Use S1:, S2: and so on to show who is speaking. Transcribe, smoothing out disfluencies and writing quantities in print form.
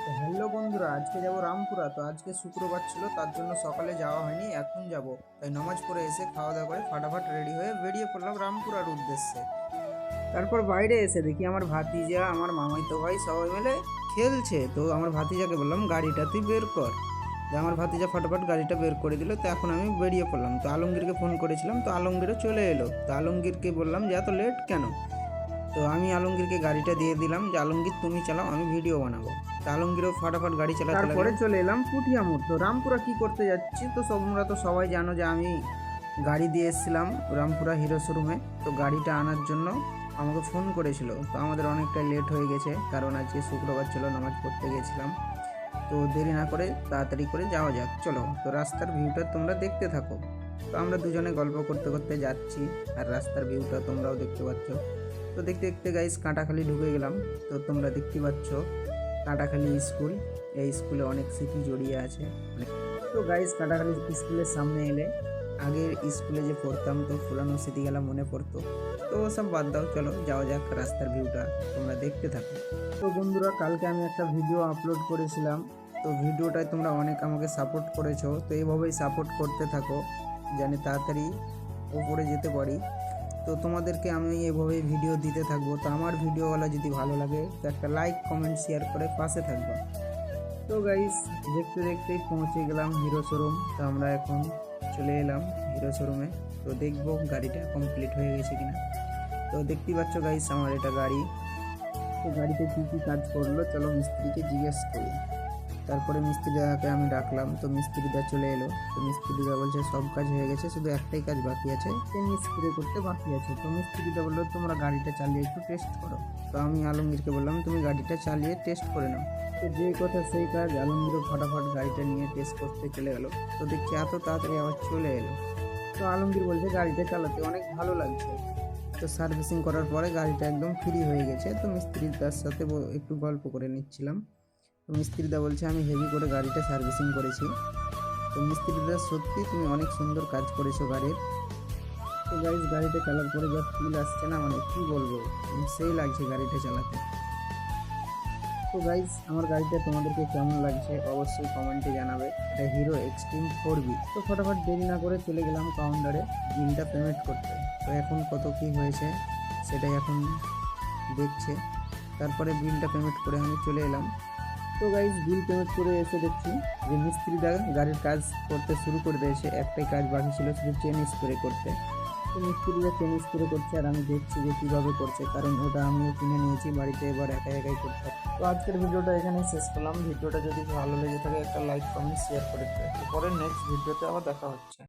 S1: তো হ্যালো বন্ধুরা, আজকে যাব রামপুরা। তো আজকে শুক্রবার ছিল, তার জন্য সকালে যাওয়া হয়নি, এখন যাব। তাই নামাজ পড়ে এসে খাওয়া দাওয়া করে ফাটাফাট রেডি হয়ে বেরিয়ে পড়লাম রামপুরার উদ্দেশ্যে। তারপর বাইরে এসে দেখি আমার ভাতিজা, আমার মামাইতো ভাই সবাই মিলে খেলছে। তো আমার ভাতিজাকে বললাম গাড়িটা তুই বের কর। তো আমার ভাতিজা ফাটাফাট গাড়িটা বের করে দিল। তো এখন আমি বেরিয়ে পড়লাম। তো আলমগীরকে ফোন করেছিলাম, তো আলমগীরও চলে এলো। তো আলমগীরকে বললাম যে এত লেট কেন। তো আমি আলমগীরকে গাড়িটা দিয়ে দিলাম যে আলমগীর তুমি চালাও, আমি ভিডিও বানাবো। তো আলমগীরও ফাটাফাট গাড়ি চালাতে লাগলো। তারপরে চলে এলাম পুঠিয়া মোড়। তো রামপুরা কি করতে যাচ্ছি, তো তোমরা তো সবাই জানো যে আমি গাড়ি দিয়ে এসেছিলাম রামপুরা হিরো শোরুমে। তো গাড়িটা আনার জন্য আমাকে ফোন করেছিল। তো আমাদের অনেকটা লেট হয়ে গেছে, কারণ আজকে শুক্রবার ছিল, নামাজ পড়তে গেছিলাম। তো দেরি না করে তাড়াতাড়ি করে যাওয়া যাক, চলো। তো রাস্তার ভিউটা তোমরা দেখতে থাকো। তো আমরা দুজনে গল্প করতে করতে যাচ্ছি, আর রাস্তার ভিউটা তোমরাও দেখতে পাচ্ছ। তো দেখতে দেখতে গাইস কাঁটাখালি ঢুকে গেলাম। তো তোমরা দেখতে পাচ্ছ কাঁটাখালি স্কুল। এই স্কুলে অনেক স্মৃতি জড়িয়ে আছে। তো গাইস কাঁটাখালি স্কুলের সামনে এলে আগের স্কুলে যে পড়তাম, তো পুরানো স্মৃতিগুলো মনে পড়তো। তো ওসব বাদ দাও, চলো যাওয়া যাক, রাস্তার ভিউটা তোমরা দেখতে থাকো। তো বন্ধুরা, কালকে আমি একটা ভিডিও আপলোড করেছিলাম। তো ভিডিওটায় তোমরা অনেক আমাকে সাপোর্ট করেছো। তো এইভাবেই সাপোর্ট করতে থাকো, জানি তাড়াতাড়ি ওপরে যেতে পারি। তো তোমাদেরকে আমি এভাবেই ভিডিও দিতে থাকবো। তো আমার ভিডিওগুলো যদি ভালো লাগে তো একটা লাইক কমেন্ট শেয়ার করে পাশে থাকবো। তো গাইস দেখতে দেখতেই পৌঁছে গেলাম হিরো শোরুম। তো আমরা এখন চলে এলাম হিরো শোরুমে। তো দেখবো গাড়িটা কমপ্লিট হয়ে গেছে কিনা। তো দেখতেই পাচ্ছ গাইস আমার এটা গাড়ি। তো গাড়িতে কী কী কাজ করলো চলো মিস্ত্রিকে জিজ্ঞেস করি। তারপরে মিস্ত্রিদাকে আমি ডাকলাম। তো মিস্ত্রিদা চলে এলো। তো মিস্ত্রিদা বলছে সব কাজ হয়ে গেছে, শুধু একটাই কাজ বাকি আছে, চেন স্প্রে করতে বাকি আছে। তো মিস্ত্রিদা বললো তোমরা গাড়িটা চালিয়ে একটু টেস্ট করো। তো আমি আলমগীরকে বললাম তুমি গাড়িটা চালিয়ে টেস্ট করে নাও। তো যে কথা সেই কাজ, আলমগীরও ফটাফট গাড়িটা নিয়ে টেস্ট করতে চলে গেল। তো দেখছি এত তাড়াতাড়ি আবার চলে এলো। তো আলমগীর বলছে গাড়িটা চালাতে অনেক ভালো লাগছে। তো সার্ভিসিং করার পরে গাড়িটা একদম ফ্রি হয়ে গেছে। তো মিস্ত্রিদার সাথে একটু গল্প করে নিচ্ছিলাম। তো মিস্ত্রিদা বলছে আমি হেভি করে গাড়িটা সার্ভিসিং করেছি। তো মিস্ত্রিদা সত্যি তুমি অনেক সুন্দর কাজ করেছো গাড়ির। তো গাইজ গাড়িটা চালার পরে যা ফিল আসছে না, মানে কি বলবো, সেই লাগছে গাড়িটা চালাতে। তো গাইজ আমার গাড়িটা তোমাদেরকে কেমন লাগছে অবশ্যই কমেন্টে জানাবে। এটা হিরো এক্সট্রিম 4B। তো ফটাফট দেরি না করে চলে গেলাম কাউন্টারে বিলটা পেমেন্ট করতে। তো এখন কত কি হয়েছে সেটাই এখন দেখছে। তারপরে বিলটা পেমেন্ট করে আমি চলে এলাম। তো গাইজ বিল পেমেন্ট করে এসে দেখছি যে মিস্ত্রিরা গাড়ির কাজ করতে শুরু করে দিয়েছে। একটাই কাজ বাকি ছিল, শুধু চেন স্প্রে করতে। তো মিস্ত্রিরা চেন স্প্রে করছে, আর আমি দেখছি যে কীভাবে করছে, কারণ ওটা আমিও কিনে নিয়েছি বাড়িতে, এবার একাই একাই করতে হবে। তো আজকের ভিডিওটা এখানেই শেষ করলাম। ভিডিওটা যদি ভালো লেগে থাকে একটা লাইক কমেন্ট শেয়ার করে দেবে। এরপরে নেক্সট ভিডিওতে আবার দেখা হচ্ছে।